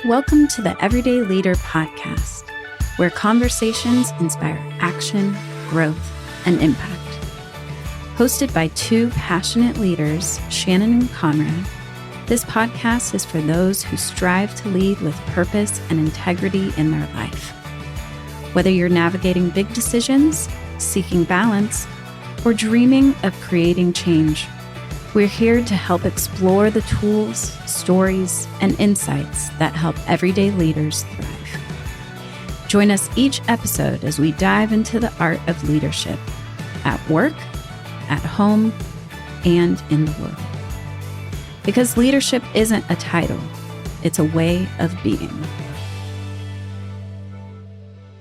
Welcome to the Everyday Leader Podcast, where conversations inspire action, growth, and impact. Hosted by two passionate leaders, Shannon and Conrad, this podcast is for those who strive to lead with purpose and integrity in their life. Whether you're navigating big decisions, seeking balance, or dreaming of creating change, we're here to help explore the tools, stories, and insights that help everyday leaders thrive. Join us each episode as we dive into the art of leadership at work, at home, and in the world. Because leadership isn't a title, it's a way of being.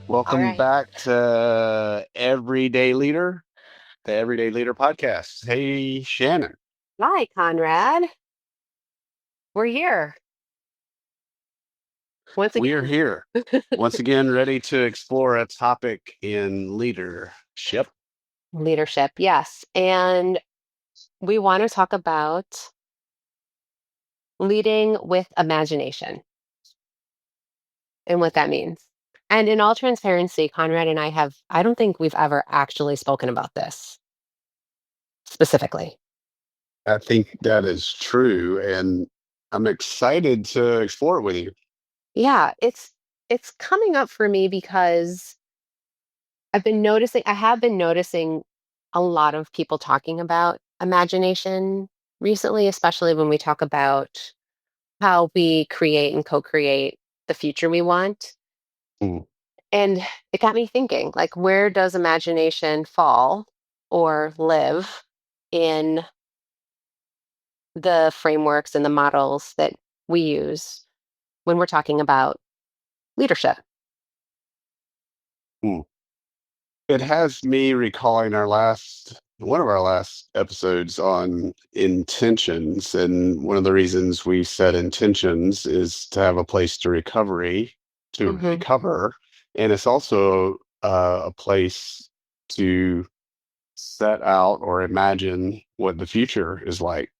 Welcome back to Everyday Leader, the Everyday Leader podcast. Hey, Shannon. Hi, Conrad. We're here. We are here once again, ready to explore a topic in leadership. Leadership, yes. And we want to talk about leading with imagination and what that means. And in all transparency, Conrad and I don't think we've ever actually spoken about this specifically. I think that is true, and I'm excited to explore it with you. Yeah, it's coming up for me because I have been noticing a lot of people talking about imagination recently, especially when we talk about how we create and co-create the future we want. Mm. And it got me thinking, like, where does imagination fall or live in the frameworks and the models that we use when we're talking about leadership? Mm. It has me recalling one of our last episodes on intentions. And one of the reasons we set intentions is to have a place to Hmm. recover. And it's also a place to set out or imagine what the future is like.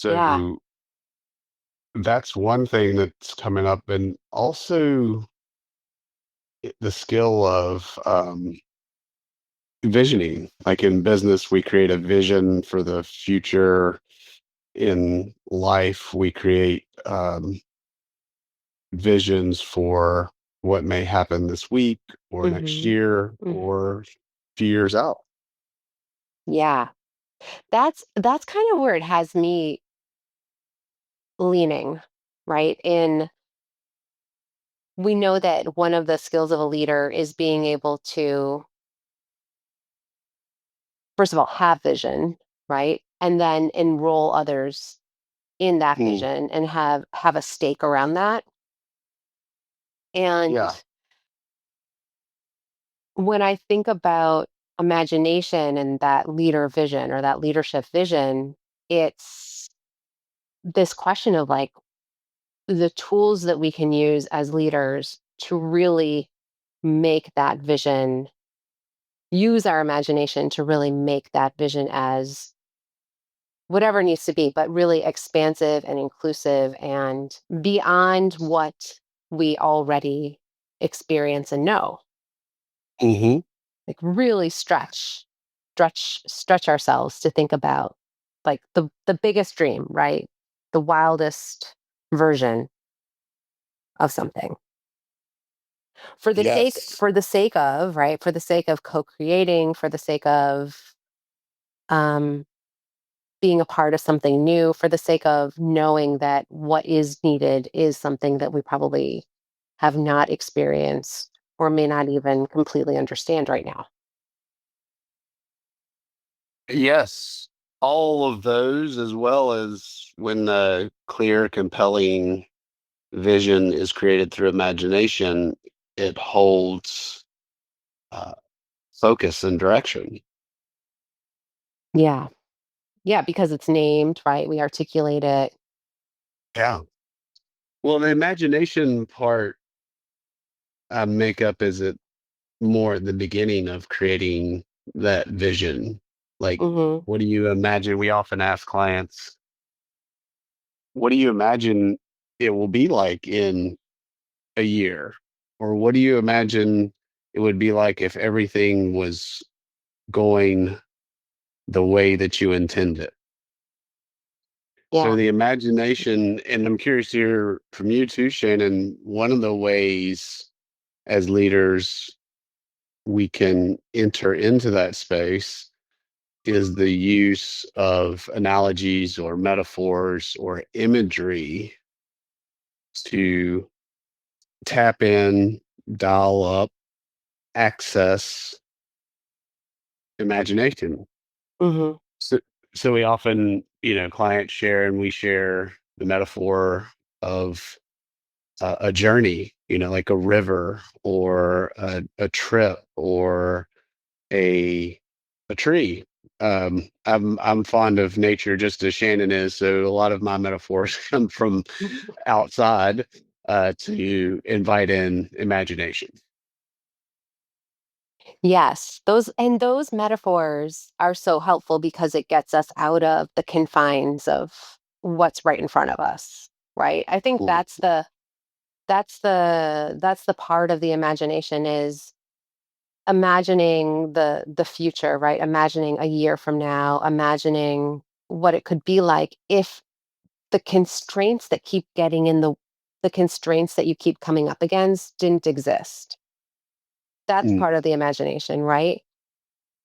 Yeah. So that's one thing that's coming up. And also the skill of, visioning. Like in business, we create a vision for the future. In life, we create visions for what may happen this week or next Hmm. year Hmm. or a few years out. Yeah. That's kind of where it has me leaning, right? We know that one of the skills of a leader is being able to, first of all, have vision, right? And then enroll others in that Hmm. vision and have a stake around that. And Yeah. when I think about imagination and that leader vision or that leadership vision, it's this question of like the tools that we can use as leaders to really make that vision, use our imagination to really make that vision as whatever it needs to be, but really expansive and inclusive and beyond what we already experience and know. Hmm. Like really stretch ourselves to think about like the biggest dream, right? The wildest version of something. Yes. For the sake of, right? For the sake of co-creating, for the sake of um being a part of something new, for the sake of knowing that what is needed is something that we probably have not experienced or may not even completely understand right now. Yes. All of those, as well as when a clear, compelling vision is created through imagination, it holds uh, focus and direction. Yeah. Yeah, because it's named, right? We articulate it. Yeah. Well, the imagination part I make up is it more at the beginning of creating that vision. Like, Mhm. what do you imagine? We often ask clients, what do you imagine it will be like in a year? Or what do you imagine it would be like if everything was going the way that you intend it? So Yeah. the imagination, and I'm curious to hear from you too, Shannon. One of the ways as leaders we can enter into that space is the use of analogies or metaphors or imagery to tap in, dial up, access imagination. Hmm. So, so we often, clients share and we share the metaphor of a journey, like a river or a trip or a a tree. I'm fond of nature just as Shannon is, so a lot of my metaphors come from outside to invite in imagination. Yes, those metaphors are so helpful because it gets us out of the confines of what's right in front of us, right? I think Mm, that's the part of the imagination is imagining the future, right? Imagining a year from now, imagining what it could be like if the constraints that keep getting in the constraints that you keep coming up against didn't exist. That's mm, part of the imagination, right?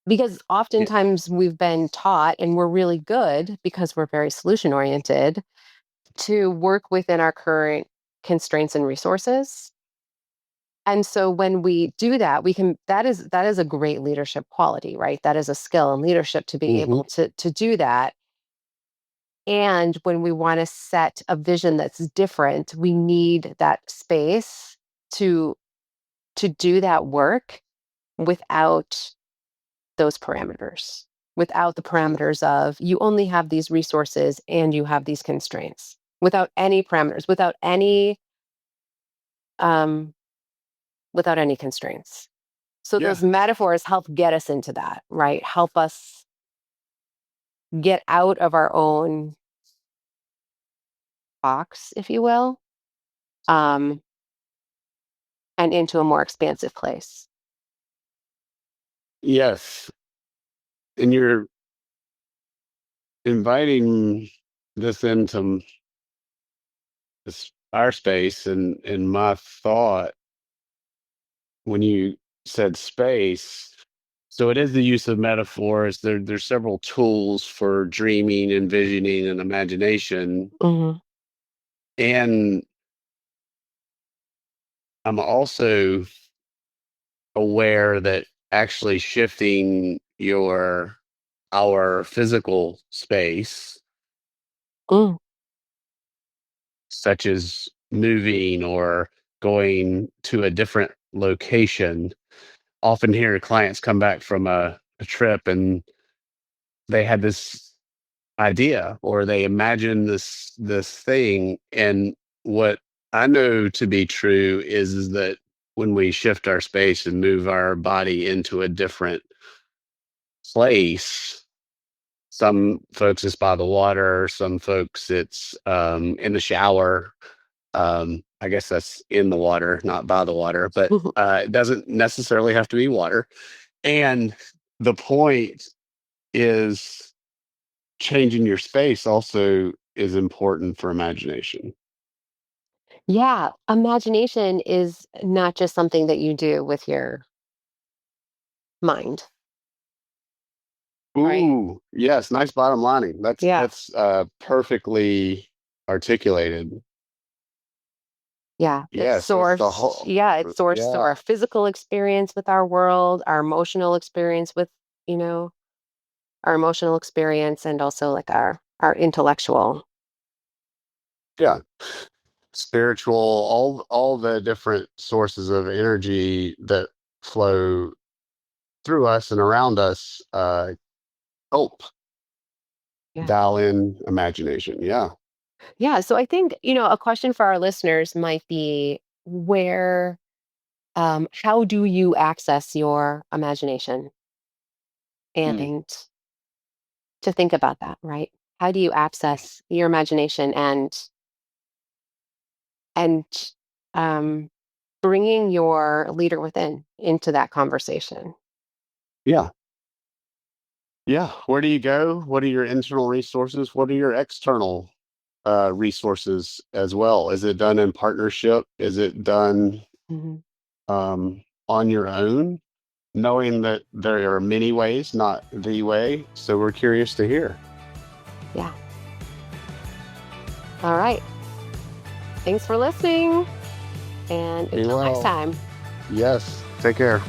Because yeah. oftentimes we've been taught, and we're really good because we're very solution oriented, to work within our current constraints and resources. And so when we do that, we can that is a great leadership quality, right? That is a skill in leadership to be Hmm. able to do that. And when we want to set a vision that's different, we need that space to do that work without those parameters, without the parameters of you only have these resources and you have these constraints, without any parameters, um, without any constraints. So Yeah. those metaphors help get us into that, right? Help us get out of our own box, if you will, um, and into a more expansive place. Yes. And you're inviting this into this our space, and my thought when you said space. So it is the use of metaphors. There's several tools for dreaming, envisioning, and imagination. Hmm. And I'm also aware that actually shifting your our physical space, Mm. such as moving or going to a different location. Often hear clients come back from a trip and they had this idea or they imagine this thing. And what I know to be true is that when we shift our space and move our body into a different place, some folks it's by the water, some folks it's in the shower. I guess that's in the water, not by the water, but it doesn't necessarily have to be water. And the point is changing your space also is important for imagination. Yeah, imagination is not just something that you do with your mind, right? Ooh, yes, nice bottom lining. That's Yeah. that's perfectly articulated. Yeah, Yes, it's the whole. it's sourced to Yeah, our physical experience with our world, our emotional experience with, you know, our emotional experience and also like our intellectual. yeah. Spiritual, all the different sources of energy that flow through us and around us help Yeah. dial in imagination. Yeah. Yeah, so I think, a question for our listeners might be where how do you access your imagination? Mm. And to think about that, right? How do you access your imagination and and um, bringing your leader within into that conversation. Yeah. Yeah. Where do you go? What are your internal resources? What are your external resources as well? Is it done in partnership? Is it done Mhm. on your own? Knowing that there are many ways, not the way. So we're curious to hear. Yeah. All right. Thanks for listening. And Be until next well. time. Yes. Take care.